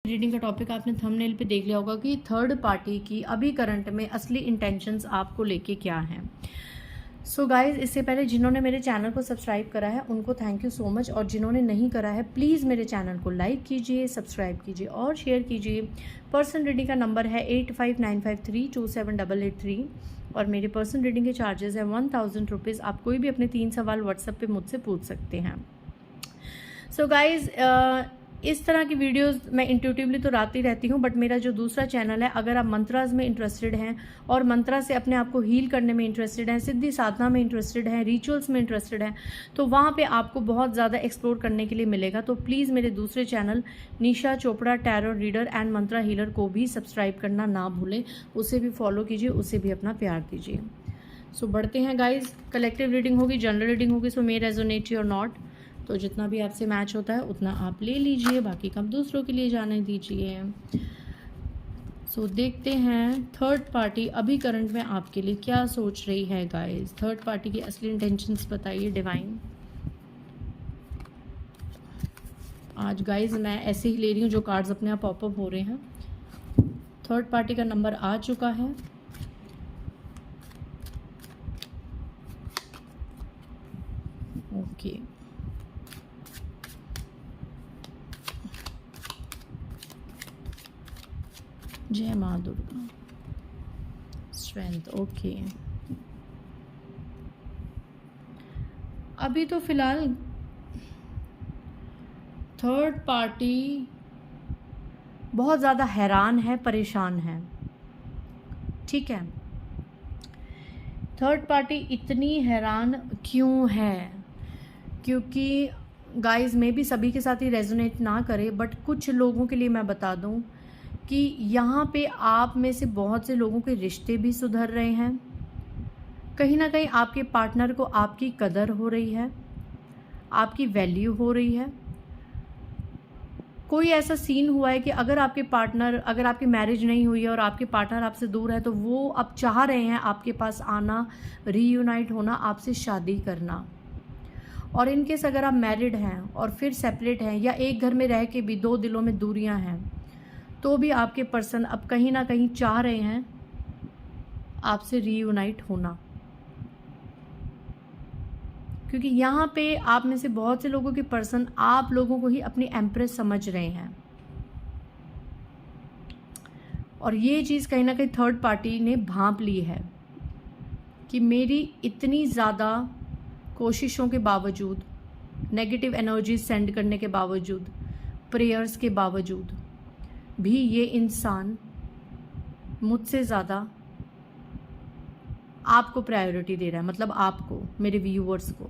Reading का topic आपने thumbnail पे देख लिया होगा कि थर्ड पार्टी की अभी करंट में असली इंटेंशंस आपको लेके क्या हैं। सो गाइज, इससे पहले जिन्होंने मेरे चैनल को सब्सक्राइब करा है उनको थैंक यू सो मच, और जिन्होंने नहीं करा है प्लीज़ मेरे चैनल को लाइक कीजिए, सब्सक्राइब कीजिए और शेयर कीजिए। पर्सनल रीडिंग का नंबर है 8595327883 और मेरे पर्सनल रीडिंग के चार्जेस हैं 1000 रुपीज़। आप कोई भी अपने 3 सवाल व्हाट्सएप पे मुझसे पूछ सकते हैं। सो गाइज, इस तरह की वीडियोस मैं इंट्यूटिवली तो लाती रहती हूँ, बट मेरा जो दूसरा चैनल है, अगर आप मंत्रास में इंटरेस्टेड हैं और मंत्रा से अपने आप को हील करने में इंटरेस्टेड हैं, सिद्धि साधना में इंटरेस्टेड हैं, रिचुअल्स में इंटरेस्टेड हैं, तो वहाँ पे आपको बहुत ज़्यादा एक्सप्लोर करने के लिए मिलेगा। तो प्लीज़ मेरे दूसरे channel Nisha Chopra tarot reader and Mantra healer को भी सब्सक्राइब करना ना भूलें, उसे भी फॉलो कीजिए, उसे भी अपना प्यार दीजिए। सो बढ़ते हैं गाइज, कलेक्टिव रीडिंग होगी, जनरल रीडिंग होगी, सो मे रेजोनेट और नॉट, तो जितना भी आपसे मैच होता है उतना आप ले लीजिए, बाकी कम दूसरों के लिए जाने दीजिए। सो देखते हैं थर्ड पार्टी अभी करंट में आपके लिए क्या सोच रही है गाइस। थर्ड पार्टी की असली इंटेंशंस बताइए डिवाइन। आज गाइस मैं ऐसे ही ले रही हूँ जो कार्ड्स अपने आप पॉपअप हो रहे हैं। थर्ड पार्टी का नंबर आ चुका है, ओके। जय माँ दुर्गा, स्ट्रेंथ, ओके। अभी तो फिलहाल थर्ड पार्टी बहुत ज़्यादा हैरान है, परेशान है, ठीक है। थर्ड पार्टी इतनी हैरान क्यों है? क्योंकि गाइस मे भी सभी के साथ ही रेजोनेट ना करे, बट कुछ लोगों के लिए मैं बता दूं कि यहाँ पे आप में से बहुत से लोगों के रिश्ते भी सुधर रहे हैं। कहीं ना कहीं आपके पार्टनर को आपकी कदर हो रही है, आपकी वैल्यू हो रही है। कोई ऐसा सीन हुआ है कि अगर आपकी मैरिज नहीं हुई है और आपके पार्टनर आपसे दूर है, तो वो अब चाह रहे हैं आपके पास आना, रीयूनाइट होना, आपसे शादी करना। और इनकेस अगर आप मैरिड हैं और फिर सेपरेट हैं, या एक घर में रह के भी दो दिलों में दूरियां हैं, तो भी आपके पर्सन अब कहीं ना कहीं चाह रहे हैं आपसे रीयूनाइट होना। क्योंकि यहाँ पे आप में से बहुत से लोगों के पर्सन आप लोगों को ही अपनी एम्प्रेस समझ रहे हैं, और ये चीज़ कहीं ना कहीं थर्ड पार्टी ने भांप ली है कि मेरी इतनी ज़्यादा कोशिशों के बावजूद, नेगेटिव एनर्जी सेंड करने के बावजूद, प्रेयर्स के बावजूद भी ये इंसान मुझसे ज़्यादा आपको प्रायोरिटी दे रहा है, मतलब आपको, मेरे व्यूअर्स को।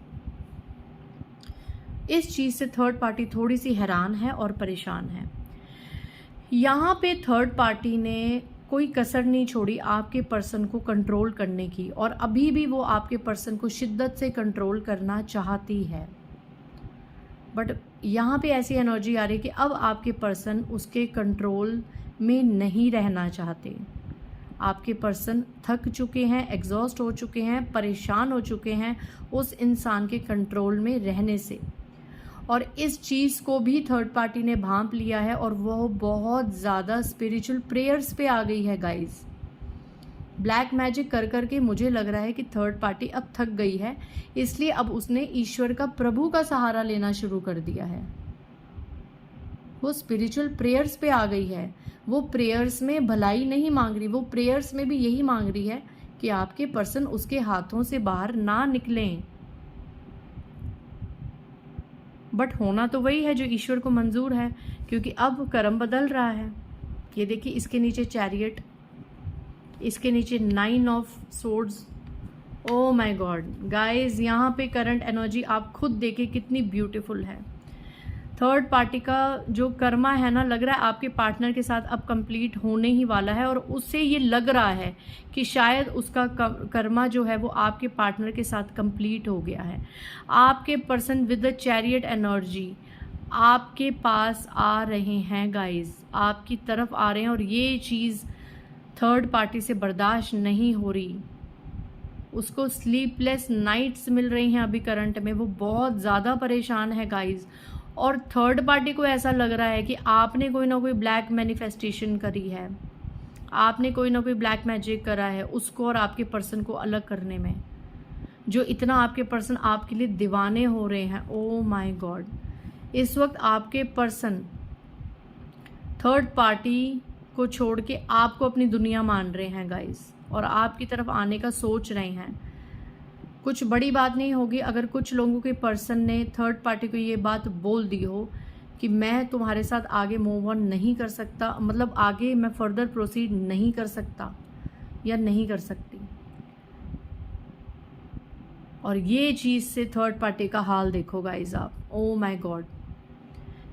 इस चीज़ से थर्ड पार्टी थोड़ी सी हैरान है और परेशान है। यहाँ पे थर्ड पार्टी ने कोई कसर नहीं छोड़ी आपके पर्सन को कंट्रोल करने की, और अभी भी वो आपके पर्सन को शिद्दत से कंट्रोल करना चाहती है। बट यहाँ पे ऐसी एनर्जी आ रही है कि अब आपके पर्सन उसके कंट्रोल में नहीं रहना चाहते। आपके पर्सन थक चुके हैं, एग्जॉस्ट हो चुके हैं, परेशान हो चुके हैं उस इंसान के कंट्रोल में रहने से। और इस चीज़ को भी थर्ड पार्टी ने भांप लिया है, और वो बहुत ज़्यादा स्पिरिचुअल प्रेयर्स पे आ गई है गाइस। ब्लैक मैजिक कर करके मुझे लग रहा है कि थर्ड पार्टी अब थक गई है, इसलिए अब उसने ईश्वर का, प्रभु का सहारा लेना शुरू कर दिया है। वो स्पिरिचुअल प्रेयर्स पे आ गई है। वो प्रेयर्स में भलाई नहीं मांग रही, वो प्रेयर्स में भी यही मांग रही है कि आपके पर्सन उसके हाथों से बाहर ना निकलें। बट होना तो वही है जो ईश्वर को मंजूर है, क्योंकि अब कर्म बदल रहा है। ये देखिए, इसके नीचे चैरियट, इसके नीचे 9 of swords. Oh my God guys, यहाँ पे करंट एनर्जी आप खुद देखिए कितनी ब्यूटीफुल है। थर्ड पार्टी का जो कर्मा है ना, लग रहा है आपके पार्टनर के साथ अब कंप्लीट होने ही वाला है, और उससे ये लग रहा है कि शायद उसका कर्मा जो है वो आपके पार्टनर के साथ कंप्लीट हो गया है। आपके person with the chariot energy आपके पास आ रहे हैं गाइस, आपकी तरफ आ रहे हैं, और ये चीज़ थर्ड पार्टी से बर्दाश्त नहीं हो रही। उसको स्लीपलेस नाइट्स मिल रही हैं अभी करंट में, वो बहुत ज़्यादा परेशान है गाइस। और थर्ड पार्टी को ऐसा लग रहा है कि आपने कोई ना कोई ब्लैक मैनिफेस्टेशन करी है, आपने कोई ना कोई ब्लैक मैजिक करा है उसको और आपके पर्सन को अलग करने में, जो इतना आपके पर्सन आपके लिए दीवाने हो रहे हैं। ओ माय गॉड, इस वक्त आपके पर्सन थर्ड पार्टी को छोड़ के आपको अपनी दुनिया मान रहे हैं गाइस, और आपकी तरफ आने का सोच रहे हैं। कुछ बड़ी बात नहीं होगी अगर कुछ लोगों के पर्सन ने थर्ड पार्टी को ये बात बोल दी हो कि मैं तुम्हारे साथ आगे मूव ऑन नहीं कर सकता, मतलब आगे मैं फर्दर प्रोसीड नहीं कर सकता या नहीं कर सकती। और ये चीज़ से थर्ड पार्टी का हाल देखो गाइस आप। ओ माय गॉड,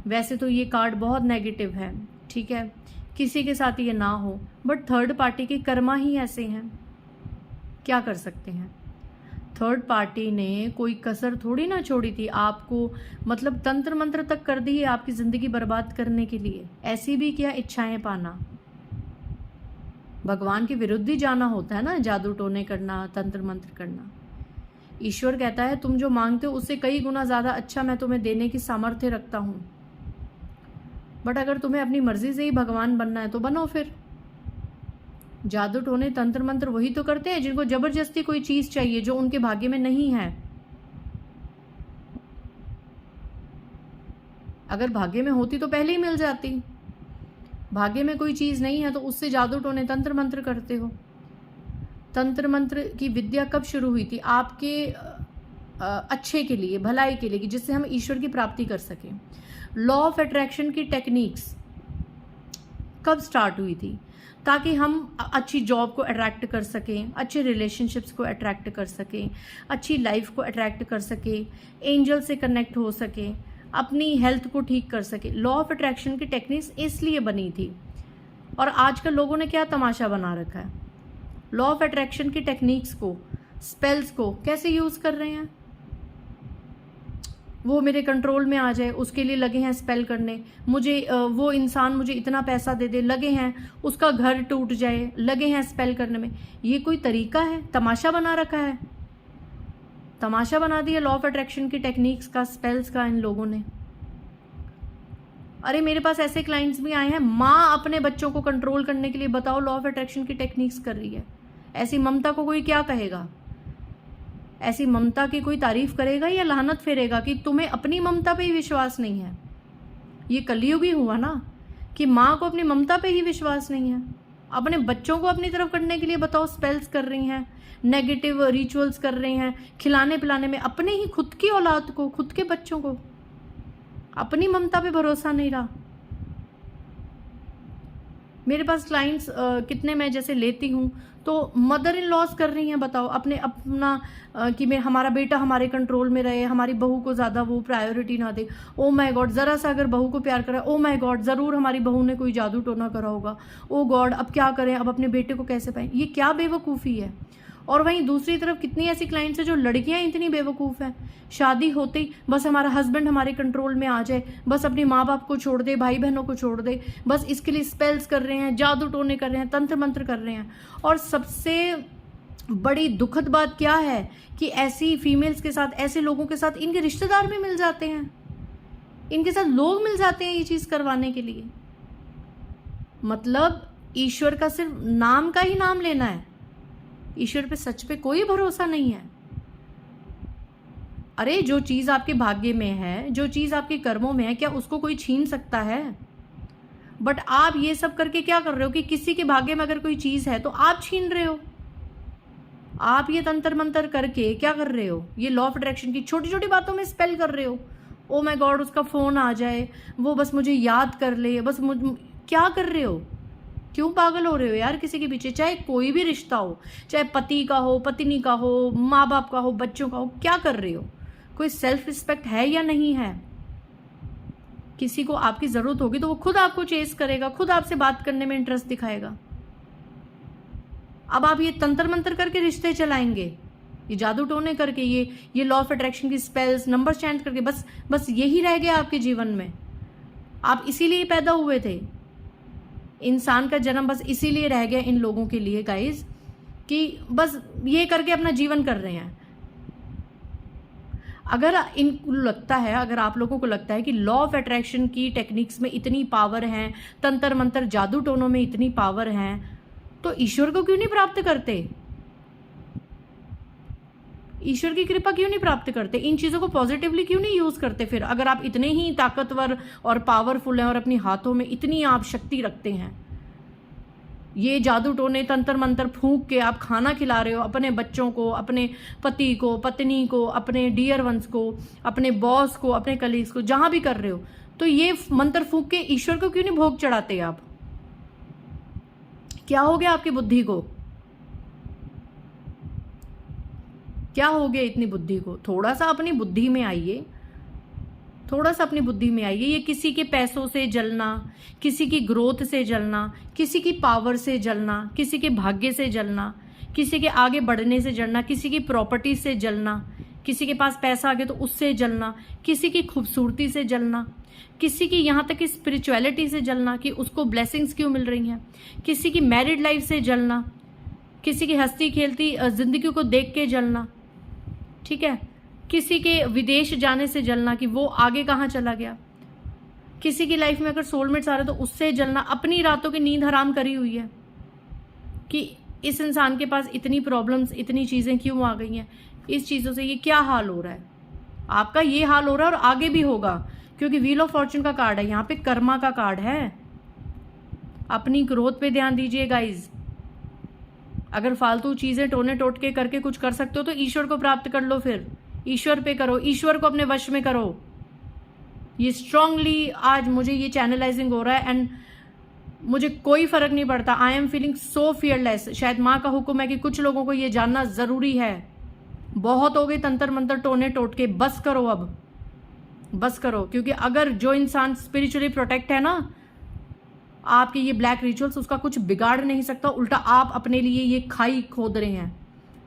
वैसे तो ये कार्ड बहुत नेगेटिव है, ठीक है, किसी के साथ ये ना हो, बट थर्ड पार्टी के कर्मा ही ऐसे हैं, क्या कर सकते हैं। थर्ड पार्टी ने कोई कसर थोड़ी ना छोड़ी थी आपको, मतलब तंत्र मंत्र तक कर दी है आपकी ज़िंदगी बर्बाद करने के लिए। ऐसी भी क्या इच्छाएं पाना, भगवान के विरुद्ध ही जाना होता है ना, जादू टोने करना, तंत्र मंत्र करना। ईश्वर कहता है तुम जो मांगते हो उससे कई गुना ज़्यादा अच्छा मैं तुम्हें देने की सामर्थ्य रखता हूँ, बट अगर तुम्हें अपनी मर्जी से ही भगवान बनना है तो बनो फिर। जादू टोने तंत्र मंत्र वही तो करते हैं जिनको जबरदस्ती कोई चीज चाहिए जो उनके भाग्य में नहीं है। अगर भाग्य में होती तो पहले ही मिल जाती, भाग्य में कोई चीज नहीं है तो उससे जादू टोने तंत्र मंत्र करते हो। तंत्र मंत्र की विद्या कब शुरू हुई थी? आपके अच्छे के लिए, भलाई के लिए, कि जिससे हम ईश्वर की प्राप्ति कर सकें। लॉ ऑफ अट्रैक्शन की टेक्निक्स कब स्टार्ट हुई थी? ताकि हम अच्छी जॉब को अट्रैक्ट कर सकें, अच्छे रिलेशनशिप्स को अट्रैक्ट कर सकें, अच्छी लाइफ को अट्रैक्ट कर सकें, एंजल से कनेक्ट हो सकें, अपनी हेल्थ को ठीक कर सकें। लॉ ऑफ अट्रैक्शन की टेक्निक्स इसलिए बनी थी। और आजकल लोगों ने क्या तमाशा बना रखा है, लॉ ऑफ अट्रैक्शन की टेक्निक्स को, स्पेल्स को कैसे यूज़ कर रहे हैं। वो मेरे कंट्रोल में आ जाए उसके लिए लगे हैं स्पेल करने, मुझे वो इंसान मुझे इतना पैसा दे दे, लगे हैं उसका घर टूट जाए, लगे हैं स्पेल करने में। ये कोई तरीका है? तमाशा बना रखा है, तमाशा बना दिया लॉ ऑफ अट्रैक्शन की टेक्निक्स का, स्पेल्स का इन लोगों ने। अरे मेरे पास ऐसे क्लाइंट्स भी आए हैं, माँ अपने बच्चों को कंट्रोल करने के लिए बताओ लॉ ऑफ अट्रैक्शन की टेक्निक्स कर रही है। ऐसी ममता को कोई क्या कहेगा? ऐसी ममता की कोई तारीफ करेगा या लानत फेरेगा कि तुम्हें अपनी ममता पे ही विश्वास नहीं है। ये कलयुग ही हुआ ना कि माँ को अपनी ममता पे ही विश्वास नहीं है, अपने बच्चों को अपनी तरफ करने के लिए बताओ स्पेल्स कर रही हैं, नेगेटिव रिचुअल्स कर रही हैं, खिलाने पिलाने में अपने ही खुद की औलाद को, खुद के बच्चों को, अपनी ममता पे भरोसा नहीं रहा। मेरे पास क्लाइंट्स कितने मैं जैसे लेती हूँ तो मदर इन लॉस कर रही हैं, बताओ अपना कि हमारा बेटा हमारे कंट्रोल में रहे, हमारी बहू को ज़्यादा वो प्रायोरिटी ना दे। ओ माय गॉड, ज़रा सा अगर बहू को प्यार करा, ओ माय गॉड ज़रूर हमारी बहू ने कोई जादू टोना करा होगा, ओ गॉड अब क्या करें, अब अपने बेटे को कैसे पाएं। ये क्या बेवकूफ़ी है। और वहीं दूसरी तरफ कितनी ऐसी क्लाइंट्स हैं जो लड़कियां इतनी बेवकूफ़ हैं, शादी होते ही बस हमारा हस्बैंड हमारे कंट्रोल में आ जाए, बस अपने माँ बाप को छोड़ दे, भाई बहनों को छोड़ दे, बस इसके लिए स्पेल्स कर रहे हैं, जादू टोने कर रहे हैं, तंत्र मंत्र कर रहे हैं। और सबसे बड़ी दुखद बात क्या है कि ऐसी फीमेल्स के साथ, ऐसे लोगों के साथ इनके रिश्तेदार भी मिल जाते हैं, इनके साथ लोग मिल जाते हैं ये चीज़ करवाने के लिए। मतलब ईश्वर का सिर्फ नाम का ही नाम लेना है, ईश्वर पे सच पे कोई भरोसा नहीं है। अरे जो चीज आपके भाग्य में है, जो चीज आपके कर्मों में है, क्या उसको कोई छीन सकता है? बट आप ये सब करके क्या कर रहे हो कि किसी के भाग्य में अगर कोई चीज है तो आप छीन रहे हो। आप ये तंत्र मंत्र करके क्या कर रहे हो, ये लॉ ऑफ अट्रैक्शन की छोटी छोटी बातों में स्पेल कर रहे हो। ओ माय गॉड उसका फोन आ जाए, वो बस मुझे याद कर ले, बस क्या कर रहे हो? क्यों पागल हो रहे हो यार किसी के पीछे? चाहे कोई भी रिश्ता हो, चाहे पति का हो, पत्नी का हो, माँ बाप का हो, बच्चों का हो, क्या कर रहे हो? कोई सेल्फ रिस्पेक्ट है या नहीं है? किसी को आपकी जरूरत होगी तो वो खुद आपको चेस करेगा, खुद आपसे बात करने में इंटरेस्ट दिखाएगा। अब आप ये तंत्र मंत्र करके रिश्ते चलाएंगे, ये जादू टोने करके, ये लॉ ऑफ अट्रैक्शन की स्पेल्स, नंबर चैंट करके, बस यही रह गया आपके जीवन में। आप इसीलिए पैदा हुए थे, इंसान का जन्म बस इसीलिए रह गया इन लोगों के लिए गाइज, कि बस ये करके अपना जीवन कर रहे हैं। अगर इनको लगता है, अगर आप लोगों को लगता है कि लॉ ऑफ अट्रैक्शन की टेक्निक्स में इतनी पावर है, तंत्र मंत्र जादू टोनों में इतनी पावर है, तो ईश्वर को क्यों नहीं प्राप्त करते? ईश्वर की कृपा क्यों नहीं प्राप्त करते? इन चीज़ों को पॉजिटिवली क्यों नहीं यूज़ करते? फिर अगर आप इतने ही ताकतवर और पावरफुल हैं और अपनी हाथों में इतनी आप शक्ति रखते हैं, ये जादू टोने तंत्र मंत्र फूंक के आप खाना खिला रहे हो अपने बच्चों को, अपने पति को, पत्नी को, अपने डियर वंस को, अपने बॉस को, अपने कलीग्स को, जहां भी कर रहे हो, तो ये मंत्र फूंक के ईश्वर को क्यों नहीं भोग चढ़ाते आप? क्या हो गया आपकी बुद्धि को? क्या हो गया इतनी बुद्धि को? थोड़ा सा अपनी बुद्धि में आइए, थोड़ा सा अपनी बुद्धि में आइए। ये किसी के पैसों से जलना, किसी की ग्रोथ से जलना, किसी की पावर से जलना, किसी के भाग्य से जलना, किसी के आगे बढ़ने से जलना, किसी की प्रॉपर्टी से जलना, किसी के पास पैसा आ गया तो उससे जलना, किसी की खूबसूरती से जलना, किसी की यहाँ तक कि स्पिरिचुअलिटी से जलना कि उसको ब्लेसिंग्स क्यों मिल रही हैं, किसी की मैरिड लाइफ से जलना, किसी की हंसती खेलती जिंदगी को देख के जलना, ठीक है, किसी के विदेश जाने से जलना कि वो आगे कहाँ चला गया, किसी की लाइफ में अगर सोलमेट्स आ रहे तो उससे जलना, अपनी रातों की नींद हराम करी हुई है कि इस इंसान के पास इतनी प्रॉब्लम्स, इतनी चीज़ें क्यों आ गई हैं, इस चीज़ों से ये क्या हाल हो रहा है। आपका ये हाल हो रहा है और आगे भी होगा, क्योंकि व्हील ऑफ फॉर्चून का कार्ड है, यहाँ पे कर्मा का कार्ड है। अपनी ग्रोथ पे ध्यान दीजिए गाइज। अगर फालतू चीज़ें टोने टोटके करके कुछ कर सकते हो तो ईश्वर को प्राप्त कर लो, फिर ईश्वर पे करो, ईश्वर को अपने वश में करो। ये स्ट्रांगली आज मुझे ये चैनलाइजिंग हो रहा है एंड मुझे कोई फर्क नहीं पड़ता। I am feeling so fearless. शायद माँ का हुक्म है कि कुछ लोगों को ये जानना जरूरी है। बहुत हो गए तंत्र मंत्र टोने टोटके, बस करो अब, बस करो। क्योंकि अगर जो इंसान स्पिरिचुअली प्रोटेक्ट है ना, आपके ये ब्लैक रिचुअल्स उसका कुछ बिगाड़ नहीं सकता, उल्टा आप अपने लिए ये खाई खोद रहे हैं।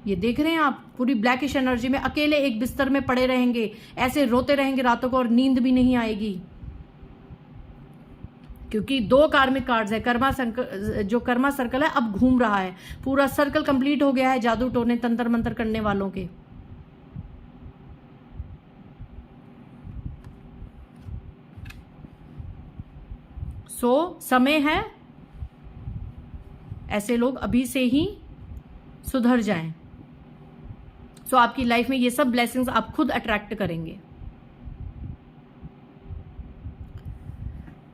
ये देख रहे हैं आप, पूरी ब्लैकिश एनर्जी में अकेले एक बिस्तर में पड़े रहेंगे, ऐसे रोते रहेंगे रातों को और नींद भी नहीं आएगी। क्योंकि 2 कार्मिक कार्ड्स है, जो कर्मा सर्कल है अब घूम रहा है, पूरा सर्कल कंप्लीट हो गया है जादू टोने तंत्र मंत्र करने वालों के। समय है ऐसे लोग अभी से ही सुधर जाएं। आपकी लाइफ में ये सब ब्लेसिंग्स आप खुद अट्रैक्ट करेंगे।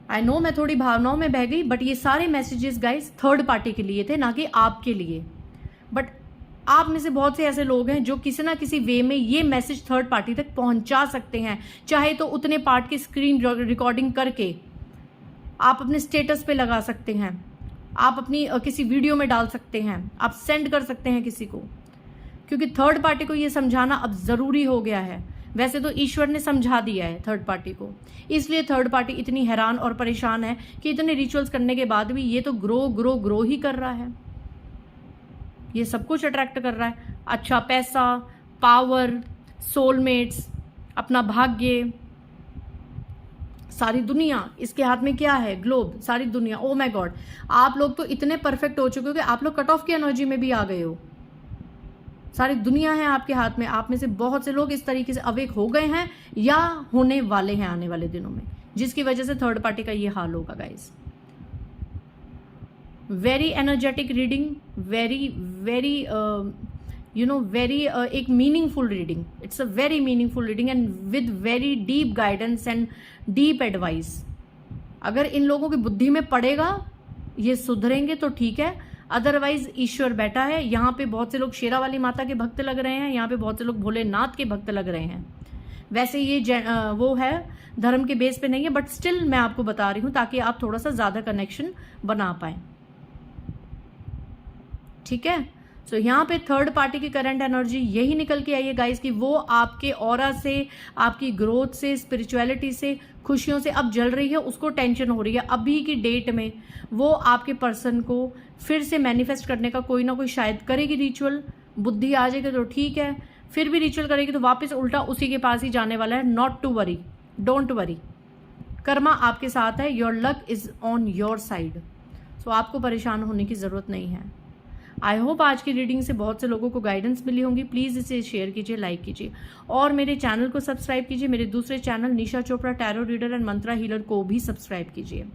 आई नो मैं थोड़ी भावनाओं में बह गई, बट ये सारे मैसेजेस गाइस थर्ड पार्टी के लिए थे, ना कि आपके लिए। बट आप में से बहुत से ऐसे लोग हैं जो किसी ना किसी वे में ये मैसेज थर्ड पार्टी तक पहुंचा सकते हैं। चाहे तो उतने पार्ट की स्क्रीन रिकॉर्डिंग करके आप अपने स्टेटस पे लगा सकते हैं, आप अपनी किसी वीडियो में डाल सकते हैं, आप सेंड कर सकते हैं किसी को, क्योंकि थर्ड पार्टी को ये समझाना अब ज़रूरी हो गया है। वैसे तो ईश्वर ने समझा दिया है थर्ड पार्टी को, इसलिए थर्ड पार्टी इतनी हैरान और परेशान है कि इतने रिचुअल्स करने के बाद भी ये तो ग्रो ही कर रहा है, ये सब कुछ अट्रैक्ट कर रहा है। अच्छा पैसा, पावर, सोलमेट्स, अपना भाग्य, सारी दुनिया इसके हाथ में क्या है, ग्लोब, सारी दुनिया। ओ माय गॉड, आप लोग तो इतने परफेक्ट हो चुके हो कि आप लोग कट ऑफ की एनर्जी में भी आ गए हो। सारी दुनिया है आपके हाथ में। आप में से बहुत से लोग इस तरीके से अवेक हो गए हैं या होने वाले हैं आने वाले दिनों में, जिसकी वजह से थर्ड पार्टी का ये हाल होगा guys. Very energetic reading, very एक meaningful reading. It's a very meaningful reading and with very deep guidance and deep advice. अगर इन लोगों की बुद्धि में पड़ेगा, ये सुधरेंगे तो ठीक है, अदरवाइज ईश्वर बैठा है। यहाँ पे बहुत से लोग शेरा वाली माता के भक्त लग रहे हैं, यहाँ पे बहुत से लोग भोलेनाथ के भक्त लग रहे हैं। वैसे ये वो है, धर्म के बेस पे नहीं है, बट स्टिल मैं आपको बता रही हूँ ताकि आप थोड़ा सा ज्यादा कनेक्शन बना पाए, ठीक है। सो यहाँ पे थर्ड पार्टी की करंट एनर्जी यही निकल के आई है गाइस कि वो आपके ऑरा से, आपकी ग्रोथ से, स्पिरिचुअलिटी से, खुशियों से अब जल रही है, उसको टेंशन हो रही है। अभी की डेट में वो आपके पर्सन को फिर से मैनिफेस्ट करने का कोई ना कोई शायद करेगी रिचुअल। बुद्धि आ जाएगी तो ठीक है, फिर भी रिचुअल करेगी तो वापस उल्टा उसी के पास ही जाने वाला है। Not to worry, don't worry, karma आपके साथ है, your luck is on your side. So आपको परेशान होने की जरूरत नहीं है। आई होप आज की रीडिंग से बहुत से लोगों को गाइडेंस मिली होंगी। प्लीज़ इसे शेयर कीजिए, लाइक कीजिए और मेरे चैनल को सब्सक्राइब कीजिए। मेरे दूसरे channel Nisha Chopra tarot reader and Mantra healer को भी सब्सक्राइब कीजिए।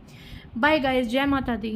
बाय गाइस, जय माता दी।